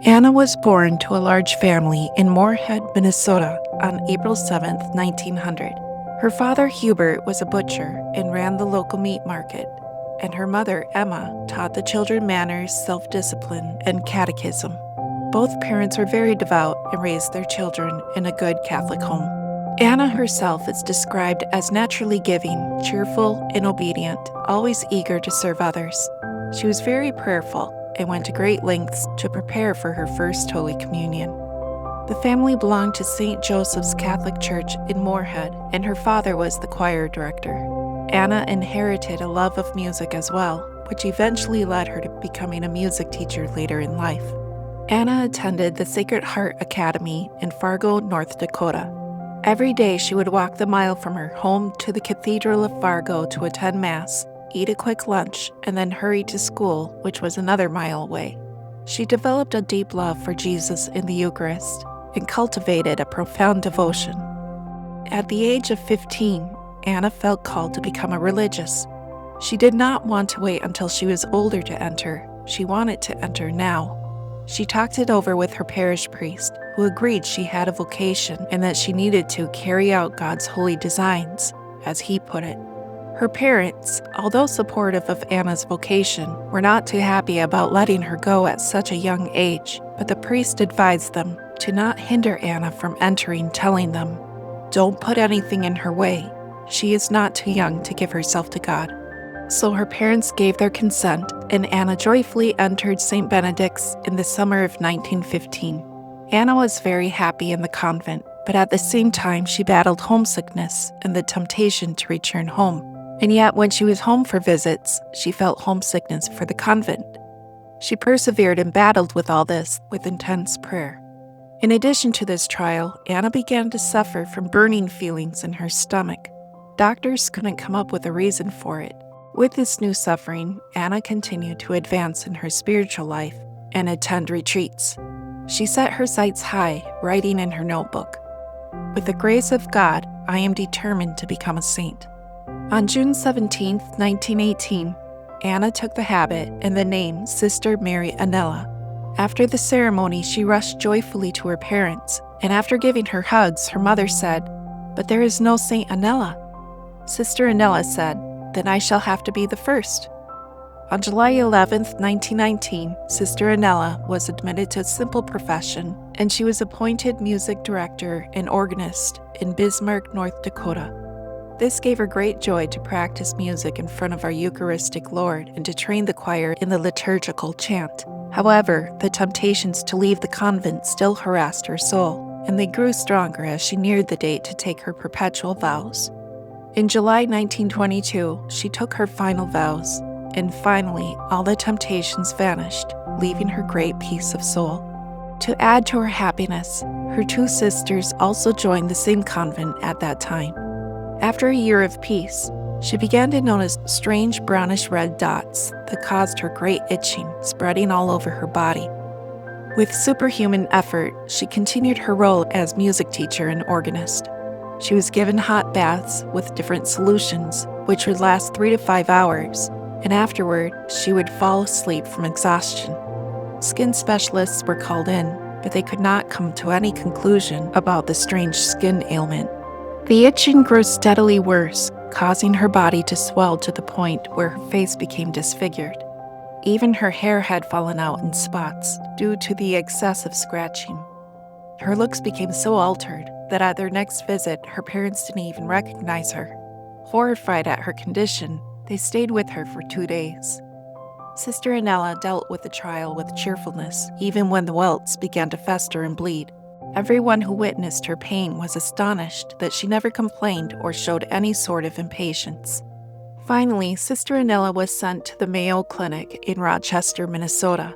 Anna was born to a large family in Moorhead, Minnesota on April 7, 1900. Her father, Hubert, was a butcher and ran the local meat market, and her mother, Emma, taught the children manners, self-discipline, and catechism. Both parents were very devout and raised their children in a good Catholic home. Anna herself is described as naturally giving, cheerful, and obedient, always eager to serve others. She was very prayerful and went to great lengths to prepare for her first Holy Communion. The family belonged to St. Joseph's Catholic Church in Moorhead, and her father was the choir director. Anna inherited a love of music as well, which eventually led her to becoming a music teacher later in life. Anna attended the Sacred Heart Academy in Fargo, North Dakota. Every day she would walk the mile from her home to the Cathedral of Fargo to attend Mass, eat a quick lunch, and then hurry to school, which was another mile away. She developed a deep love for Jesus in the Eucharist and cultivated a profound devotion. At the age of 15, Anna felt called to become a religious. She did not want to wait until she was older to enter. She wanted to enter now. She talked it over with her parish priest, who agreed she had a vocation and that she needed to carry out God's holy designs, as he put it. Her parents, although supportive of Anna's vocation, were not too happy about letting her go at such a young age, but the priest advised them to not hinder Anna from entering, telling them, "Don't put anything in her way. She is not too young to give herself to God." So her parents gave their consent, and Anna joyfully entered St. Benedict's in the summer of 1915. Anna was very happy in the convent, but at the same time she battled homesickness and the temptation to return home. And yet when she was home for visits, she felt homesickness for the convent. She persevered and battled with all this with intense prayer. In addition to this trial, Anna began to suffer from burning feelings in her stomach. Doctors couldn't come up with a reason for it. With this new suffering, Anna continued to advance in her spiritual life and attend retreats. She set her sights high, writing in her notebook, "With the grace of God, I am determined to become a saint." On June 17, 1918, Anna took the habit and the name Sister Sr.Annella. After the ceremony, she rushed joyfully to her parents, and after giving her hugs, her mother said, "But there is no St. Annella." Sister Annella said, "Then I shall have to be the first." On July 11, 1919, Sister Annella was admitted to a simple profession, and she was appointed music director and organist in Bismarck, North Dakota. This gave her great joy to practice music in front of our Eucharistic Lord and to train the choir in the liturgical chant. However, the temptations to leave the convent still harassed her soul, and they grew stronger as she neared the date to take her perpetual vows. In July 1922, she took her final vows, and finally, all the temptations vanished, leaving her great peace of soul. To add to her happiness, her two sisters also joined the same convent at that time. After a year of peace, she began to notice strange brownish-red dots that caused her great itching, spreading all over her body. With superhuman effort, she continued her role as music teacher and organist. She was given hot baths with different solutions, which would last 3 to 5 hours, and afterward, she would fall asleep from exhaustion. Skin specialists were called in, but they could not come to any conclusion about the strange skin ailment. The itching grew steadily worse, causing her body to swell to the point where her face became disfigured. Even her hair had fallen out in spots due to the excessive scratching. Her looks became so altered that at their next visit, her parents didn't even recognize her. Horrified at her condition, they stayed with her for 2 days. Sister Annella dealt with the trial with cheerfulness, even when the welts began to fester and bleed. Everyone who witnessed her pain was astonished that she never complained or showed any sort of impatience. Finally, Sister Annella was sent to the Mayo Clinic in Rochester, Minnesota.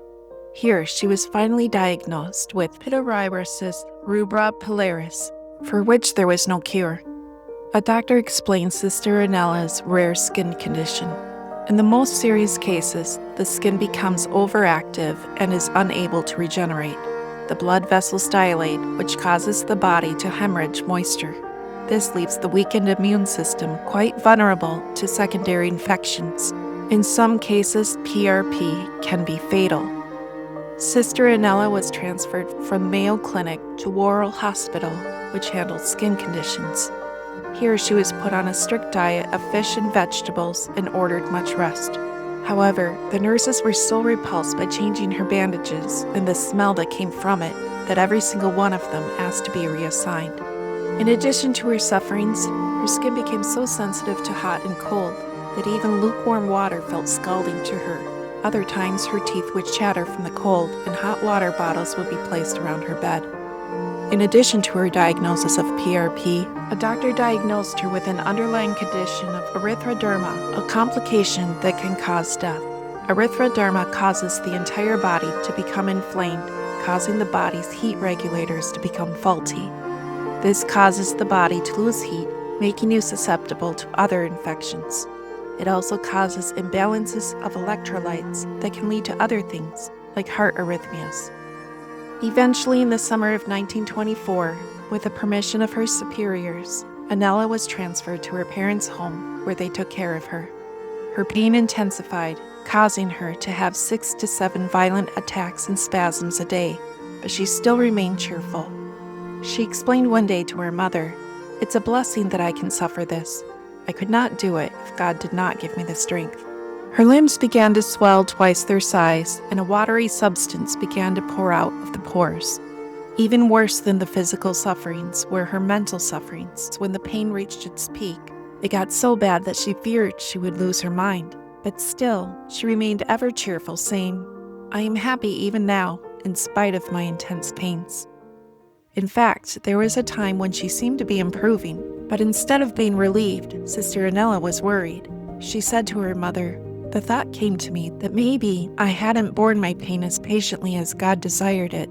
Here, she was finally diagnosed with pityriasis rubra pilaris, for which there was no cure. A doctor explained Sister Annella's rare skin condition. In the most serious cases, the skin becomes overactive and is unable to regenerate. The blood vessels dilate, which causes the body to hemorrhage moisture. This leaves the weakened immune system quite vulnerable to secondary infections. In some cases, PRP can be fatal. Sister Annella was transferred from Mayo Clinic to Worrell Hospital, which handled skin conditions. Here she was put on a strict diet of fish and vegetables and ordered much rest. However, the nurses were so repulsed by changing her bandages and the smell that came from it that every single one of them asked to be reassigned. In addition to her sufferings, her skin became so sensitive to hot and cold that even lukewarm water felt scalding to her. Other times, her teeth would chatter from the cold, and hot water bottles would be placed around her bed. In addition to her diagnosis of PRP, a doctor diagnosed her with an underlying condition of erythroderma, a complication that can cause death. Erythroderma causes the entire body to become inflamed, causing the body's heat regulators to become faulty. This causes the body to lose heat, making you susceptible to other infections. It also causes imbalances of electrolytes that can lead to other things, like heart arrhythmias. Eventually, in the summer of 1924, with the permission of her superiors, Annella was transferred to her parents' home, where they took care of her. Her pain intensified, causing her to have 6 to 7 violent attacks and spasms a day, but she still remained cheerful. She explained one day to her mother, "It's a blessing that I can suffer this. I could not do it if God did not give me the strength." Her limbs began to swell twice their size, and a watery substance began to pour out of the pores. Even worse than the physical sufferings were her mental sufferings. When the pain reached its peak, it got so bad that she feared she would lose her mind. But still, she remained ever cheerful, saying, "I am happy even now, in spite of my intense pains." In fact, there was a time when she seemed to be improving, but instead of being relieved, Sister Annella was worried. She said to her mother, "The thought came to me that maybe I hadn't borne my pain as patiently as God desired it.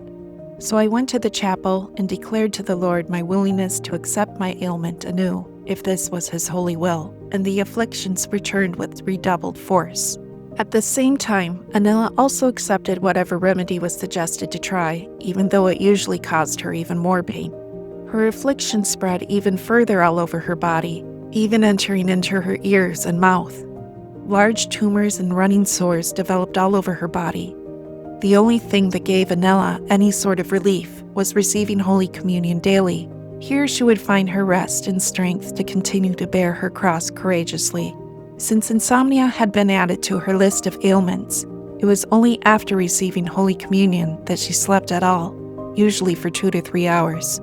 So I went to the chapel and declared to the Lord my willingness to accept my ailment anew, if this was His holy will, and the afflictions returned with redoubled force." At the same time, Annella also accepted whatever remedy was suggested to try, even though it usually caused her even more pain. Her affliction spread even further all over her body, even entering into her ears and mouth. Large tumors and running sores developed all over her body. The only thing that gave Annella any sort of relief was receiving Holy Communion daily. Here she would find her rest and strength to continue to bear her cross courageously. Since insomnia had been added to her list of ailments, it was only after receiving Holy Communion that she slept at all, usually for 2 to 3 hours.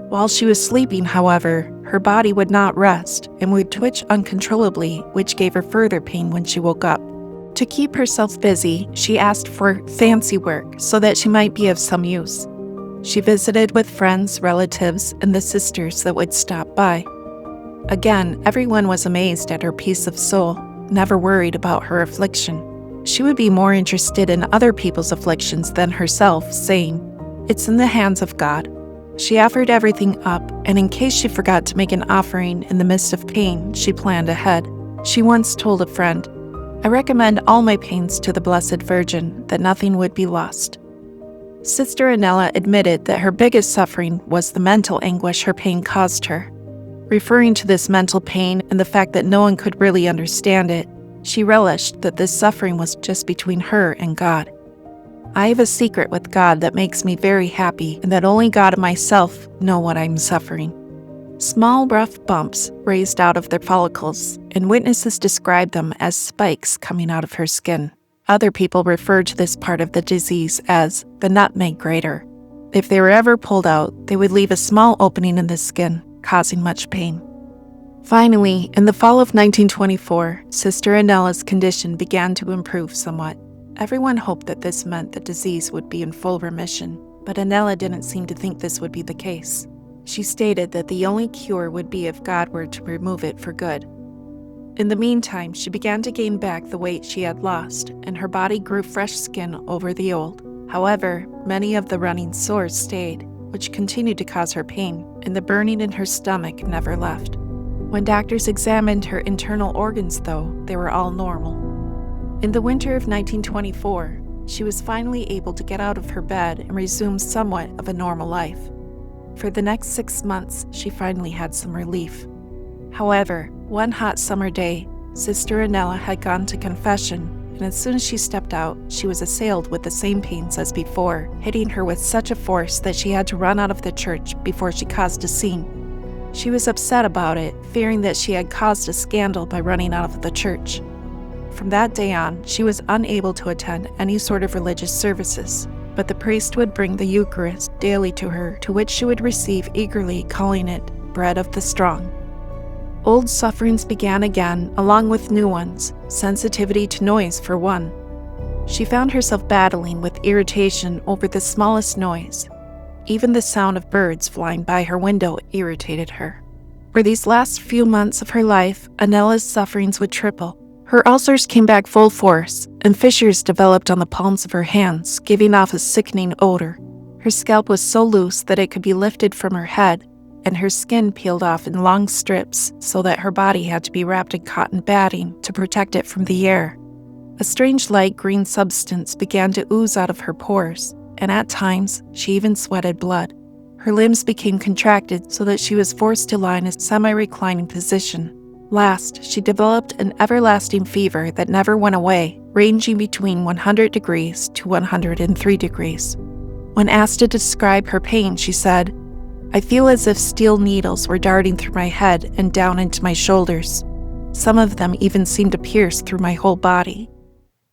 While she was sleeping, however, her body would not rest and would twitch uncontrollably, which gave her further pain when she woke up. To keep herself busy, she asked for fancy work so that she might be of some use. She visited with friends, relatives, and the sisters that would stop by. Again, everyone was amazed at her peace of soul, never worried about her affliction. She would be more interested in other people's afflictions than herself, saying, "It's in the hands of God." She offered everything up, and in case she forgot to make an offering in the midst of pain, she planned ahead. She once told a friend, "I recommend all my pains to the Blessed Virgin, that nothing would be lost." Sister Annella admitted that her biggest suffering was the mental anguish her pain caused her. Referring to this mental pain and the fact that no one could really understand it, she relished that this suffering was just between her and God. "I have a secret with God that makes me very happy, and that only God and myself know what I'm suffering." Small, rough bumps raised out of their follicles, and witnesses described them as spikes coming out of her skin. Other people referred to this part of the disease as the nutmeg grater. If they were ever pulled out, they would leave a small opening in the skin, causing much pain. Finally, in the fall of 1924, Sister Annella's condition began to improve somewhat. Everyone hoped that this meant the disease would be in full remission, but Annella didn't seem to think this would be the case. She stated that the only cure would be if God were to remove it for good. In the meantime, she began to gain back the weight she had lost, and her body grew fresh skin over the old. However, many of the running sores stayed, which continued to cause her pain, and the burning in her stomach never left. When doctors examined her internal organs, though, they were all normal. In the winter of 1924, she was finally able to get out of her bed and resume somewhat of a normal life. For the next 6 months, she finally had some relief. However, one hot summer day, Sister Annella had gone to confession and as soon as she stepped out, she was assailed with the same pains as before, hitting her with such a force that she had to run out of the church before she caused a scene. She was upset about it, fearing that she had caused a scandal by running out of the church. From that day on, she was unable to attend any sort of religious services, but the priest would bring the Eucharist daily to her, to which she would receive eagerly, calling it bread of the strong. Old sufferings began again, along with new ones, sensitivity to noise for one. She found herself battling with irritation over the smallest noise. Even the sound of birds flying by her window irritated her. For these last few months of her life, Annella's sufferings would triple. Her ulcers came back full force, and fissures developed on the palms of her hands, giving off a sickening odor. Her scalp was so loose that it could be lifted from her head, and her skin peeled off in long strips so that her body had to be wrapped in cotton batting to protect it from the air. A strange light green substance began to ooze out of her pores, and at times she even sweated blood. Her limbs became contracted so that she was forced to lie in a semi-reclining position. Last, she developed an everlasting fever that never went away, ranging between 100 degrees to 103 degrees. When asked to describe her pain, she said, "I feel as if steel needles were darting through my head and down into my shoulders. Some of them even seemed to pierce through my whole body."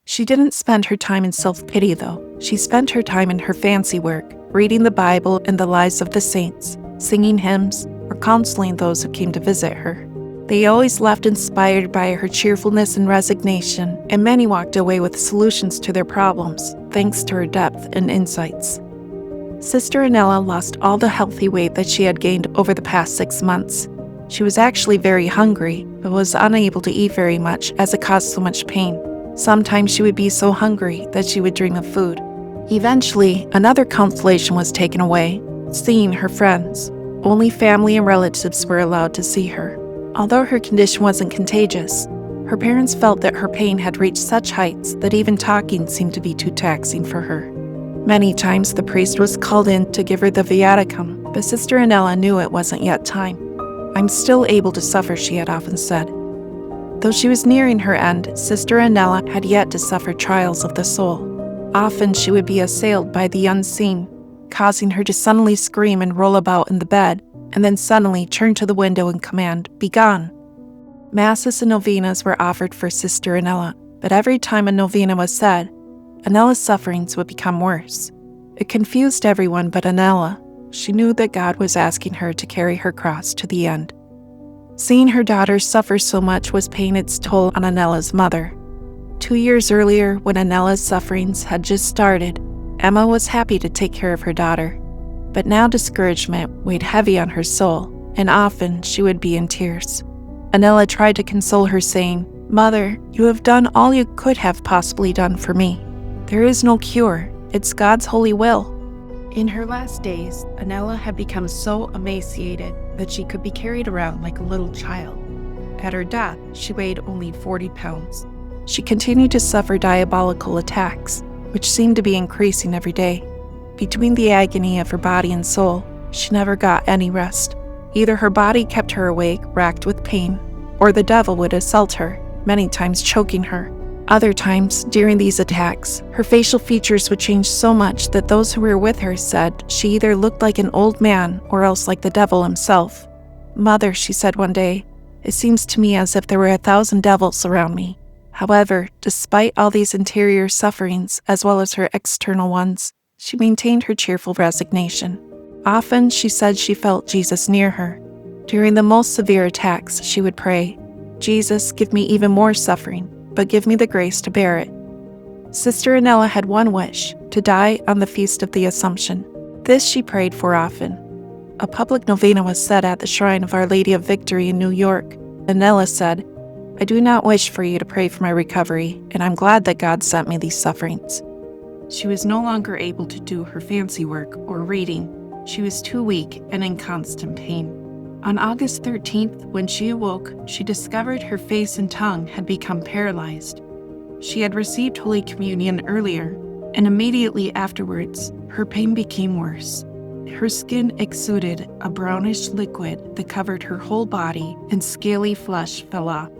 She didn't spend her time in self-pity, though. She spent her time in her fancy work, reading the Bible and the lives of the saints, singing hymns, or counseling those who came to visit her. They always left inspired by her cheerfulness and resignation, and many walked away with solutions to their problems, thanks to her depth and insights. Sr.Annella lost all the healthy weight that she had gained over the past 6 months. She was actually very hungry, but was unable to eat very much as it caused so much pain. Sometimes she would be so hungry that she would dream of food. Eventually, another consolation was taken away, seeing her friends. Only family and relatives were allowed to see her. Although her condition wasn't contagious, her parents felt that her pain had reached such heights that even talking seemed to be too taxing for her. Many times the priest was called in to give her the viaticum, but Sr.Annella knew it wasn't yet time. "I'm still able to suffer," she had often said. Though she was nearing her end, Sr.Annella had yet to suffer trials of the soul. Often she would be assailed by the unseen, causing her to suddenly scream and roll about in the bed, and then suddenly turn to the window and command, "Begone!" Masses and novenas were offered for Sr.Annella, but every time a novena was said, Annella's sufferings would become worse. It confused everyone but Annella. She knew that God was asking her to carry her cross to the end. Seeing her daughter suffer so much was paying its toll on Annella's mother. 2 years earlier, when Annella's sufferings had just started, Emma was happy to take care of her daughter. But now discouragement weighed heavy on her soul, and often she would be in tears. Annella tried to console her, saying, "Mother, you have done all you could have possibly done for me. There is no cure. It's God's holy will." In her last days, Annella had become so emaciated that she could be carried around like a little child. At her death, she weighed only 40 pounds. She continued to suffer diabolical attacks, which seemed to be increasing every day. Between the agony of her body and soul, she never got any rest. Either her body kept her awake, racked with pain, or the devil would assault her, many times choking her. Other times, during these attacks, her facial features would change so much that those who were with her said she either looked like an old man or else like the devil himself. "Mother," she said one day, "it seems to me as if there were 1,000 devils around me." However, despite all these interior sufferings as well as her external ones, she maintained her cheerful resignation. Often, she said she felt Jesus near her. During the most severe attacks, she would pray, "Jesus, give me even more suffering, but give me the grace to bear it." Sr.Annella had one wish, to die on the Feast of the Assumption. This she prayed for often. A public novena was said at the shrine of Our Lady of Victory in New York. Annella said, "I do not wish for you to pray for my recovery, and I'm glad that God sent me these sufferings." She was no longer able to do her fancy work or reading. She was too weak and in constant pain. On August 13th, when she awoke, she discovered her face and tongue had become paralyzed. She had received Holy Communion earlier, and immediately afterwards, her pain became worse. Her skin exuded a brownish liquid that covered her whole body, and scaly flesh fell off.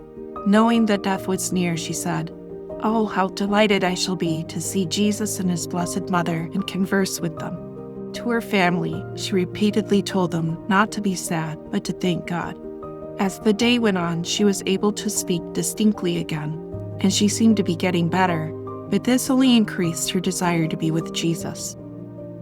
Knowing that death was near, she said, "Oh, how delighted I shall be to see Jesus and his Blessed Mother and converse with them." To her family, she repeatedly told them not to be sad, but to thank God. As the day went on, she was able to speak distinctly again, and she seemed to be getting better, but this only increased her desire to be with Jesus.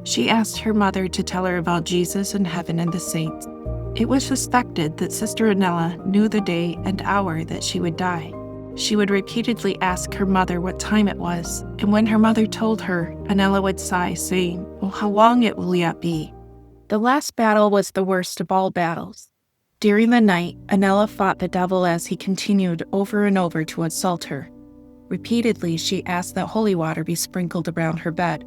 She asked her mother to tell her about Jesus and heaven and the saints. It was suspected that Sr.Annella knew the day and hour that she would die. She would repeatedly ask her mother what time it was, and when her mother told her, Annella would sigh, saying, "Oh, how long it will yet be." The last battle was the worst of all battles. During the night, Annella fought the devil as he continued over and over to assault her. Repeatedly, she asked that holy water be sprinkled around her bed.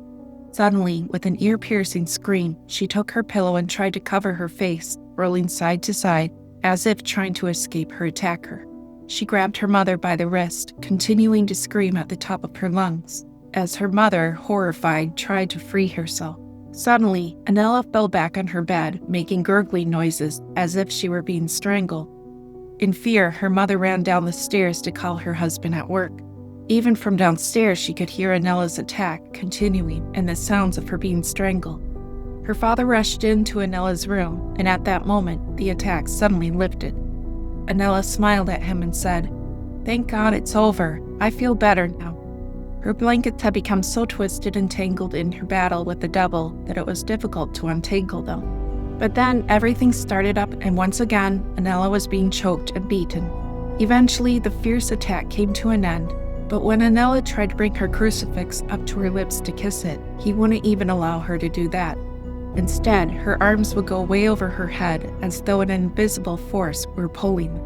Suddenly, with an ear-piercing scream, she took her pillow and tried to cover her face, rolling side to side, as if trying to escape her attacker. She grabbed her mother by the wrist, continuing to scream at the top of her lungs, as her mother, horrified, tried to free herself. Suddenly, Annella fell back on her bed, making gurgling noises, as if she were being strangled. In fear, her mother ran down the stairs to call her husband at work. Even from downstairs, she could hear Annella's attack continuing and the sounds of her being strangled. Her father rushed into Annella's room, and at that moment, the attack suddenly lifted. Annella smiled at him and said, "Thank God it's over. I feel better now." Her blankets had become so twisted and tangled in her battle with the devil that it was difficult to untangle them. But then everything started up, and once again, Annella was being choked and beaten. Eventually, the fierce attack came to an end, but when Annella tried to bring her crucifix up to her lips to kiss it, he wouldn't even allow her to do that. Instead, her arms would go way over her head as though an invisible force were pulling them.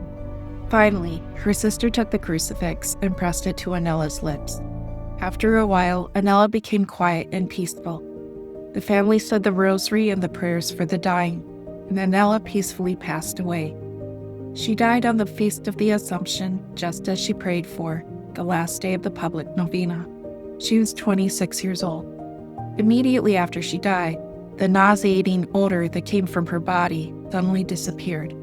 Finally, her sister took the crucifix and pressed it to Annella's lips. After a while, Annella became quiet and peaceful. The family said the rosary and the prayers for the dying, and Annella peacefully passed away. She died on the Feast of the Assumption, just as she prayed for, the last day of the public novena. She was 26 years old. Immediately after she died, the nauseating odor that came from her body suddenly disappeared.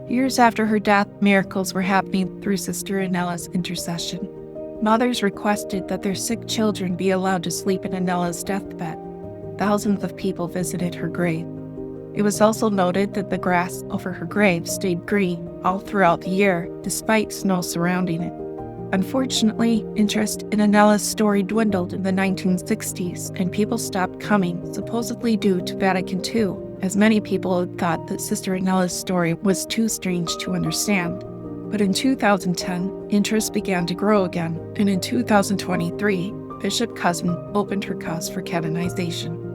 Years after her death, miracles were happening through Sr.Annella's intercession. Mothers requested that their sick children be allowed to sleep in Annella's deathbed. Thousands of people visited her grave. It was also noted that the grass over her grave stayed green all throughout the year, despite snow surrounding it. Unfortunately, interest in Annella's story dwindled in the 1960s, and people stopped coming, supposedly due to Vatican II, as many people had thought that Sr.Annella's story was too strange to understand. But in 2010, interest began to grow again, and in 2023, Bishop Cousin opened her cause for canonization.